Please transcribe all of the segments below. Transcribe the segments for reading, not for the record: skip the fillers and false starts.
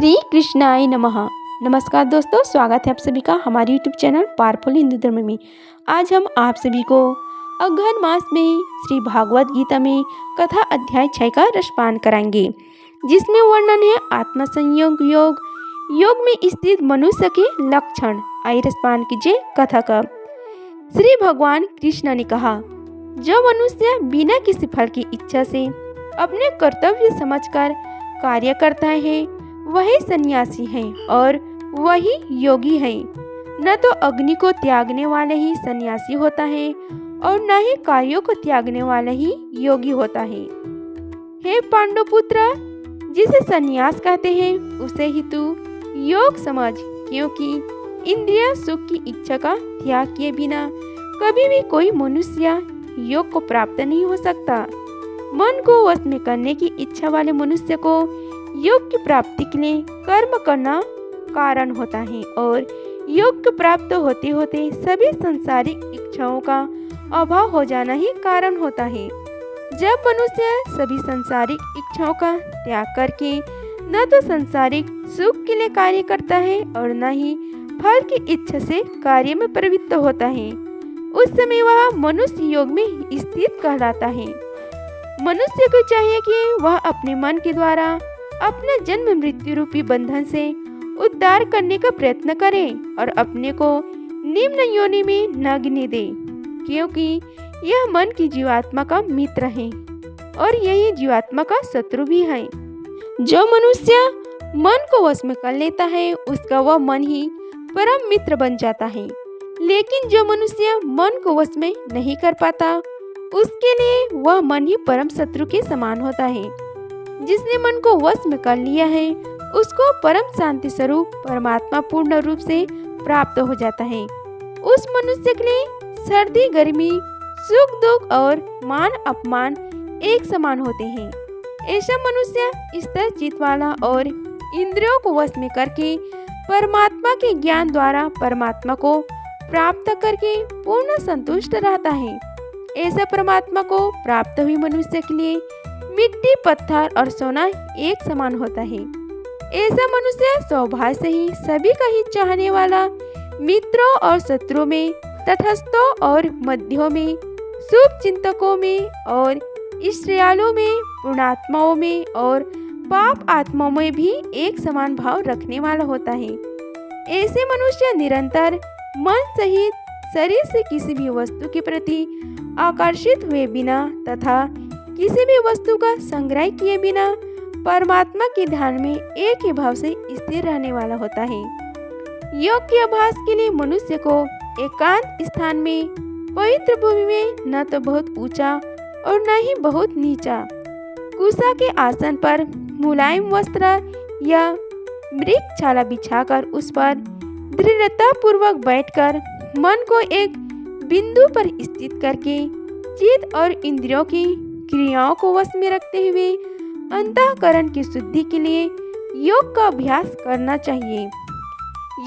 श्री कृष्णाय नमः। नमस्कार दोस्तों, स्वागत है आप सभी का हमारे यूट्यूब चैनल पावरफुल हिंदू धर्म में। आज हम आप सभी को अघन मास में श्री भागवत गीता में कथा अध्याय 6 का रसपान कराएंगे, जिसमें वर्णन है आत्म संयोग योग। योग में स्थित मनुष्य के लक्षण। आइए रसपान कीजिए कथा का। श्री भगवान कृष्ण ने कहा, जो मनुष्य बिना किसी फल की इच्छा से अपने कर्तव्य समझकर कार्य करता है वही सन्यासी है और वही योगी है। न तो अग्नि को त्यागने वाला ही सन्यासी होता है और न ही कार्यों को त्यागने वाला ही योगी होता है। हे पांडुपुत्र, जिसे सन्यास कहते हैं उसे ही तू योग समझ, क्योंकि इंद्रिय सुख की इच्छा का त्याग किए बिना कभी भी कोई मनुष्य योग को प्राप्त नहीं हो सकता। मन को वश में करने की इच्छा वाले मनुष्य को योग की प्राप्ति के लिए कर्म करना कारण होता है और योग को प्राप्त होते होते सभी सांसारिक इच्छाओं का अभाव हो जाना ही कारण होता है। जब मनुष्य सभी सांसारिक इच्छाओं का त्याग करके न तो सांसारिक सुख के लिए कार्य करता है और न ही फल की इच्छा से कार्य में प्रवृत्त होता है, उस समय वह मनुष्य योग में स्थित कहलाता है। मनुष्य को चाहिए कि वह अपने मन के द्वारा अपना जन्म मृत्यु रूपी बंधन से उद्धार करने का प्रयत्न करे और अपने को निम्न योनि में न गिने दे, क्योंकि यह मन की जीवात्मा का मित्र है और यही जीवात्मा का शत्रु भी है। जो मनुष्य मन को वश में कर लेता है उसका वह मन ही परम मित्र बन जाता है, लेकिन जो मनुष्य मन को वश में नहीं कर पाता उसके लिए वह मन ही परम शत्रु के समान होता है। जिसने मन को वश में कर लिया है उसको परम शांति स्वरूप परमात्मा पूर्ण रूप से प्राप्त हो जाता है। उस मनुष्य के लिए सर्दी गर्मी सुख दुख और मान अपमान एक समान होते हैं। ऐसा मनुष्य स्थिर चित्त वाला और इंद्रियों को वश में करके परमात्मा के ज्ञान द्वारा परमात्मा को प्राप्त करके पूर्ण संतुष्ट रहता है। ऐसा परमात्मा को प्राप्त हुई मनुष्य के लिए मिट्टी पत्थर और सोना एक समान होता है। ऐसा मनुष्य स्वभाव से ही सभी का ही चाहने वाला, मित्रों और शत्रुओं में, तटस्थों और मध्यों में, शुभ चिंतकों में और ईश्वरालुओं में, पुण्यात्माओं में और पाप आत्माओं में भी एक समान भाव रखने वाला होता है। ऐसे मनुष्य निरंतर मन सहित शरीर से किसी भी वस्तु के प्रति आकर्षित हुए बिना तथा किसी भी वस्तु का संग्रह किए बिना परमात्मा के ध्यान में एक ही भाव से स्थिर रहने वाला होता है। योग के अभ्यास के लिए मनुष्य को एकांत स्थान में पवित्र भूमि में न तो बहुत ऊंचा और न ही बहुत नीचा कुशा के आसन पर मुलायम वस्त्र या मृग छाला बिछाकर उस पर दृढ़ता पूर्वक बैठकर मन को एक बिंदु पर स्थित करके चित्त और इंद्रियों की क्रियाओं को वश में रखते हुए अंतःकरण की शुद्धि के लिए योग का अभ्यास करना चाहिए।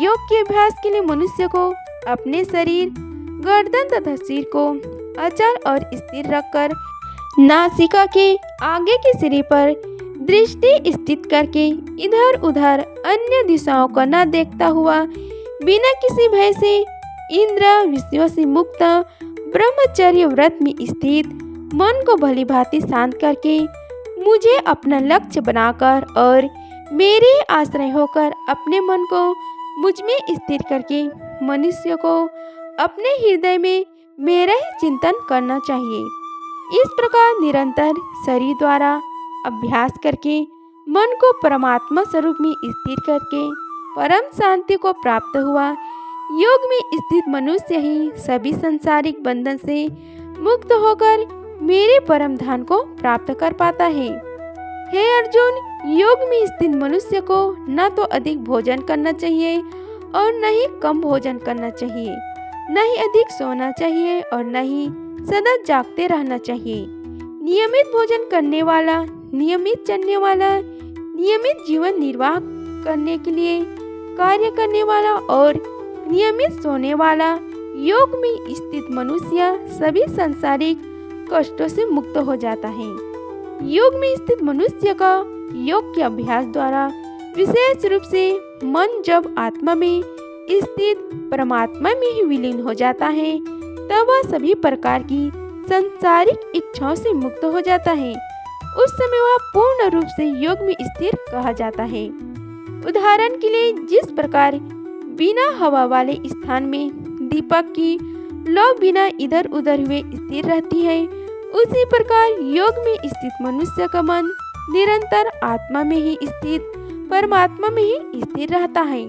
योग के अभ्यास के लिए मनुष्य को अपने शरीर, गर्दन तथा सिर को अचल और स्थिर रखकर नासिका के आगे के सिरे पर दृष्टि स्थित करके इधर उधर अन्य दिशाओं को न देखता हुआ बिना किसी भय से इंद्र विषयों से मुक्त ब्रह्मचर्य व्रत में स्थित मन को भली भांति शांत करके मुझे अपना लक्ष्य बनाकर और मेरे आश्रय होकर अपने मन को मुझ में स्थिर करके मनुष्य को अपने हृदय में मेरा ही चिंतन करना चाहिए। इस प्रकार निरंतर शरीर द्वारा अभ्यास करके मन को परमात्मा स्वरूप में स्थिर करके परम शांति को प्राप्त हुआ योग में स्थित मनुष्य ही सभी सांसारिक बंधन से मुक्त होकर मेरे परम धाम को प्राप्त कर पाता है। हे अर्जुन, योग में स्थित मनुष्य को न तो अधिक भोजन करना चाहिए और न ही कम भोजन करना चाहिए, न ही अधिक सोना चाहिए और न ही सदा जागते रहना चाहिए। नियमित भोजन करने वाला, नियमित चलने वाला, नियमित जीवन निर्वाह करने के लिए कार्य करने वाला और नियमित सोने वाला योग में स्थित मनुष्य सभी सांसारिक कष्टों से मुक्त हो जाता है। योग में स्थित मनुष्य का योग के अभ्यास द्वारा विशेष रूप से मन जब आत्मा में स्थित परमात्मा में ही विलीन हो जाता है तब वह सभी प्रकार की संसारिक इच्छाओं से मुक्त हो जाता है। उस समय वह पूर्ण रूप से योग में स्थिर कहा जाता है। उदाहरण के लिए जिस प्रकार बिना हवा वाले स्थान में दीपक की लौ बिना इधर उधर हुए स्थिर रहती है, उसी प्रकार योग में स्थित मनुष्य का मन निरंतर आत्मा में ही स्थित परमात्मा में ही स्थिर रहता है।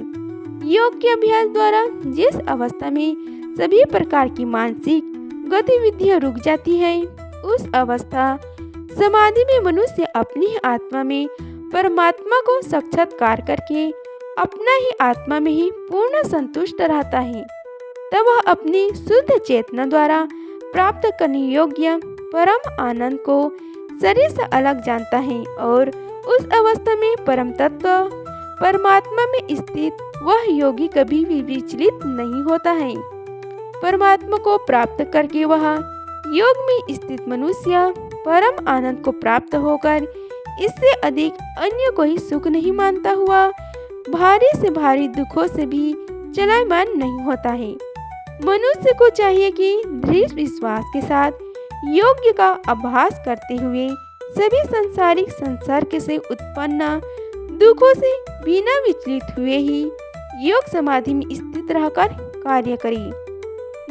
योग के अभ्यास द्वारा जिस अवस्था में सभी प्रकार की मानसिक गतिविधियां रुक जाती है, उस अवस्था समाधि में मनुष्य अपनी ही आत्मा में परमात्मा को साक्षात्कार करके अपना ही आत्मा में ही पूर्ण संतुष्ट रहता है। तब वह अपनी शुद्ध चेतना द्वारा प्राप्त करने योग्य परम आनंद को शरीर से अलग जानता है और उस अवस्था में परम तत्व परमात्मा में स्थित वह योगी कभी भी विचलित नहीं होता है। परमात्मा को प्राप्त करके वह योग में स्थित मनुष्य परम आनंद को प्राप्त होकर इससे अधिक अन्य कोई सुख नहीं मानता हुआ भारी से भारी दुखों से भी चलायमान नहीं होता है। मनुष्य को चाहिए कि दृढ़ विश्वास के साथ योग का अभ्यास करते हुए सभी सांसारिक संसर्ग से उत्पन्न दुखों से बिना विचलित हुए ही योग समाधि में स्थित रहकर कार्य करे।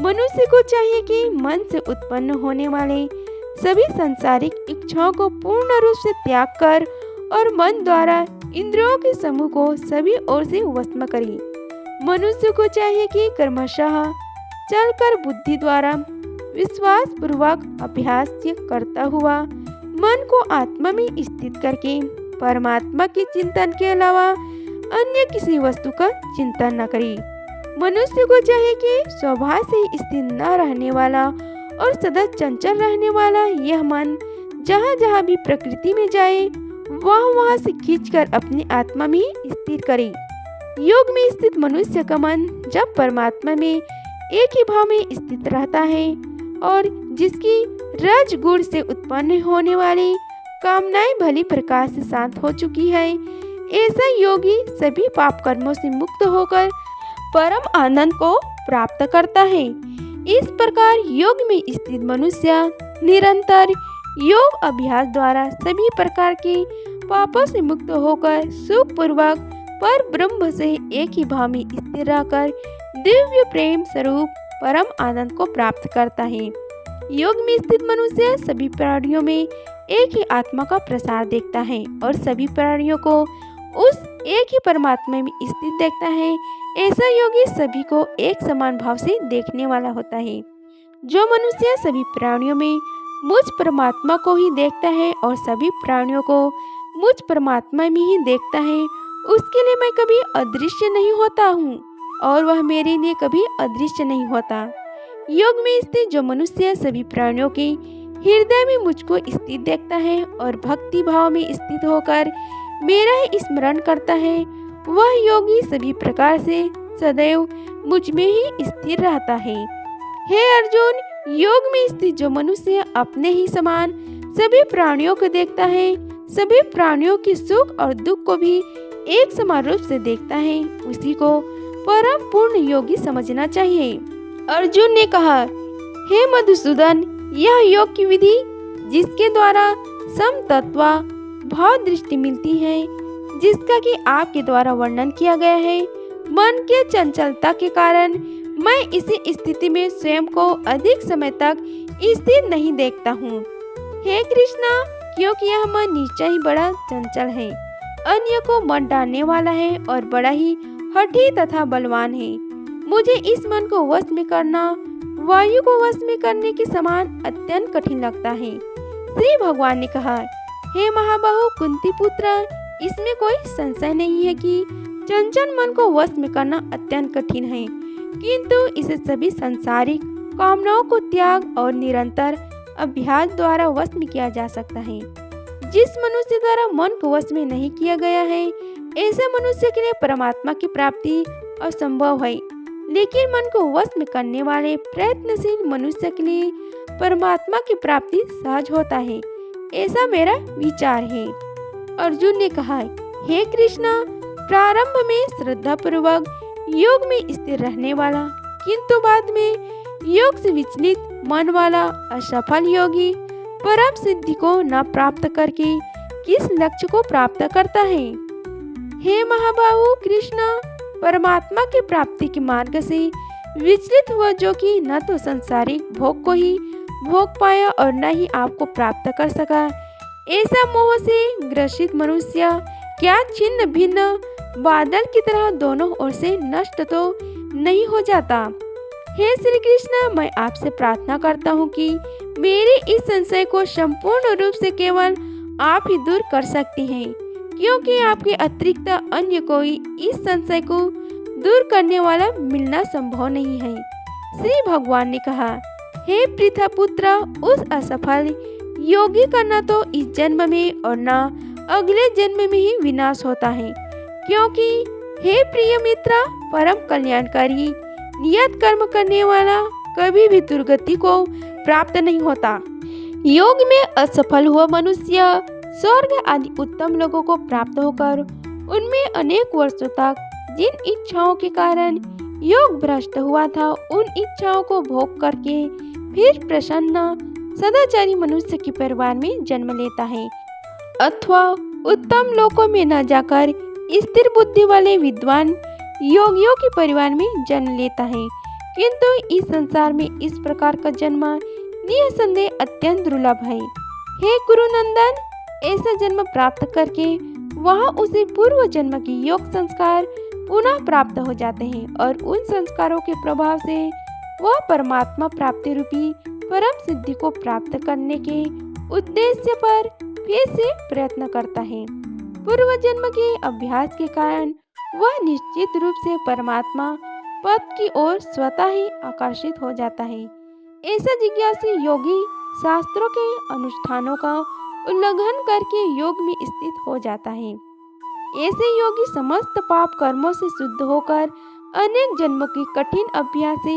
मनुष्य को चाहिए कि मन से उत्पन्न होने वाले सभी सांसारिक इच्छाओं को पूर्ण रूप से त्याग कर और मन द्वारा इंद्रियों के समूह को सभी ओर से वश करे। मनुष्य को चाहिए कि क्रमशः चलकर बुद्धि द्वारा विश्वास पूर्वक अभ्यास करता हुआ मन को आत्मा में स्थित करके परमात्मा के चिंतन के अलावा अन्य किसी वस्तु का चिंतन न करे। मनुष्य को चाहिए कि स्वभाव से ही स्थिर न रहने वाला और सदा चंचल रहने वाला यह मन जहाँ जहाँ भी प्रकृति में जाए वहाँ से खींचकर अपनी आत्मा में स्थिर करे। योग में स्थित मनुष्य का मन जब परमात्मा में एक ही भाव में स्थित रहता है और जिसकी रज गुण से उत्पन्न होने वाली कामनाएं भली प्रकार से शांत हो चुकी है, ऐसा योगी सभी पाप कर्मों से मुक्त होकर परम आनंद को प्राप्त करता है। इस प्रकार योग में स्थित मनुष्य निरंतर योग अभ्यास द्वारा सभी प्रकार के पापों से मुक्त होकर सुख पूर्वक पर ब्रह्म से एक ही भाव में स्थिर रहकर दिव्य प्रेम स्वरूप परम आनंद को प्राप्त करता है। योग में स्थित मनुष्य सभी प्राणियों में एक ही आत्मा का प्रसार देखता है और सभी प्राणियों को उस एक ही परमात्मा में स्थित देखता है। ऐसा योगी सभी को एक समान भाव से देखने वाला होता है। जो मनुष्य सभी प्राणियों में मुझ परमात्मा को ही देखता है और सभी प्राणियों को मुझ परमात्मा में ही देखता है, उसके लिए मैं कभी अदृश्य नहीं होता हूँ और वह मेरे लिए कभी अदृश्य नहीं होता। योग में स्थित जो मनुष्य सभी प्राणियों के हृदय में मुझको स्थित देखता है और भक्ति भाव में स्थित होकर मेरा ही स्मरण करता है, वह योगी सभी प्रकार से सदैव मुझ में ही स्थिर रहता है। हे अर्जुन, योग में स्थित जो मनुष्य अपने ही समान सभी प्राणियों को देखता है, सभी प्राणियों के सुख और दुख को भी एक समान रूप से देखता है, उसी को परम पूर्ण योगी समझना चाहिए। अर्जुन ने कहा, हे मधुसूदन, यह योग की विधि जिसके द्वारा समतत्वा भाव दृष्टि मिलती है, जिसका कि आपके द्वारा वर्णन किया गया है, मन के चंचलता के कारण मैं इसी स्थिति में स्वयं को अधिक समय तक स्थिर नहीं देखता हूँ। हे कृष्णा, क्योंकि यह मन निश्चय ही बड़ा चंचल है, अन्य को मन डालने वाला है और बड़ा ही हठी तथा बलवान है। मुझे इस मन को वश में करना वायु को वश में करने के समान अत्यंत कठिन लगता है। श्री भगवान ने कहा, हे महाबाहु कुंती पुत्र, इसमें कोई संशय नहीं है कि चंचल मन को वश में करना अत्यंत कठिन है, किंतु इसे सभी सांसारिक कामनाओं को त्याग और निरंतर अभ्यास द्वारा वश में किया जा सकता है। जिस मनुष्य द्वारा मन को वश में नहीं किया गया है, ऐसे मनुष्य के लिए परमात्मा की प्राप्ति असंभव है, लेकिन मन को वश में करने वाले प्रयत्नशील मनुष्य के लिए परमात्मा की प्राप्ति सहज होता है, ऐसा मेरा विचार है। अर्जुन ने कहा, हे कृष्णा, प्रारंभ में श्रद्धापूर्वक योग में स्थिर रहने वाला, किंतु बाद में योग से विचलित मन वाला असफल योगी परम सिद्धि को न प्राप्त करके किस लक्ष्य को प्राप्त करता है? हे महाबाहु कृष्ण, परमात्मा की प्राप्ति के मार्ग से विचलित हुआ जो कि न तो संसारिक भोग को ही भोग पाया और न ही आपको प्राप्त कर सका, ऐसा मोह से ग्रसित मनुष्य क्या छिन्न भिन्न बादल की तरह दोनों ओर से नष्ट तो नहीं हो जाता? हे श्री कृष्ण, मैं आपसे प्रार्थना करता हूँ कि मेरे इस संशय को संपूर्ण रूप से केवल आप ही दूर कर सकते हैं, क्योंकि आपके अतिरिक्त अन्य कोई इस संशय को दूर करने वाला मिलना संभव नहीं है। श्री भगवान ने कहा, हे पृथा पुत्र, उस असफल योगी का न तो इस जन्म में और न अगले जन्म में ही विनाश होता है, क्योंकि हे प्रिय मित्र, परम कल्याणकारी नियत कर्म करने वाला कभी भी दुर्गति को प्राप्त नहीं होता। योग में असफल हुआ मनुष्य स्वर्ग आदि उत्तम लोगों को प्राप्त होकर उनमें अनेक वर्षों तक जिन इच्छाओं के कारण योग भ्रष्ट हुआ था, उन इच्छाओं को भोग करके फिर प्रसन्न सदाचारी मनुष्य के परिवार में जन्म लेता है, अथवा उत्तम लोकों में न जाकर स्थिर बुद्धि वाले विद्वान योगियों के परिवार में जन्म लेता है। किंतु इस संसार में इस प्रकार का जन्म निसंदेह अत्यंत दुर्लभ है। हे कुरुनंदन, ऐसा जन्म प्राप्त करके वहाँ उसे पूर्व जन्म के योग संस्कार पुनः प्राप्त हो जाते हैं और उन संस्कारों के प्रभाव से वह परमात्मा प्राप्ति रूपी परम सिद्धि को प्राप्त करने के उद्देश्य पर फिर से प्रयत्न करता है। पूर्व जन्म के अभ्यास के कारण वह निश्चित रूप से परमात्मा पद की ओर स्वतः ही आकर्षित हो जाता है। ऐसा जिज्ञासु योगी शास्त्रों के अनुष्ठानों का उल्लंघन करके योग में स्थित हो जाता है। ऐसे योगी समस्त पाप कर्मों से शुद्ध होकर अनेक जन्मों की कठिन अभ्यास से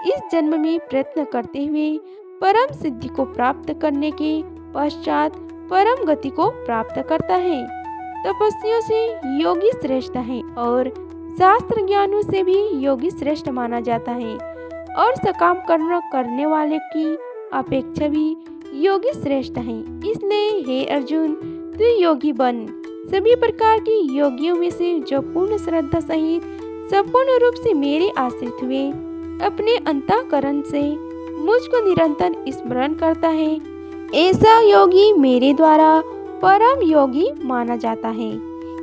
इस जन्म में प्रयत्न करते हुए परम सिद्धि को प्राप्त करने के पश्चात परम गति को प्राप्त करता है। तपस्वियों से योगी श्रेष्ठ है और शास्त्र ज्ञानों से भी योगी श्रेष्ठ माना जाता है, और सकाम कर्म करने वाले की अपेक्षा भी योगी श्रेष्ठ है। इसलिए हे अर्जुन, तू योगी बन। सभी प्रकार के योगियों में से जो पूर्ण श्रद्धा सहित संपूर्ण रूप से मेरे आश्रित हुए अपने अंतःकरण से मुझको निरंतर स्मरण करता है, ऐसा योगी मेरे द्वारा परम योगी माना जाता है।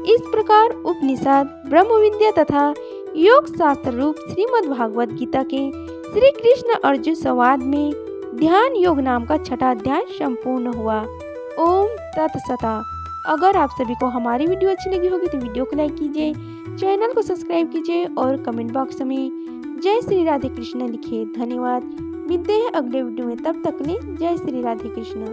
इस प्रकार उपनिषद, ब्रह्म विद्या तथा योग शास्त्र रूप श्रीमद् भागवत गीता के श्री कृष्ण अर्जुन संवाद में ध्यान योग नाम का छठा अध्याय संपूर्ण हुआ। ओम तत्सत। अगर आप सभी को हमारी वीडियो अच्छी लगी होगी तो वीडियो को लाइक कीजिए, चैनल को सब्सक्राइब कीजिए और कमेंट बॉक्स में जय श्री राधे कृष्ण लिखिए। धन्यवाद। मिलते हैं अगले वीडियो में, तब तक के लिए जय श्री राधे कृष्ण।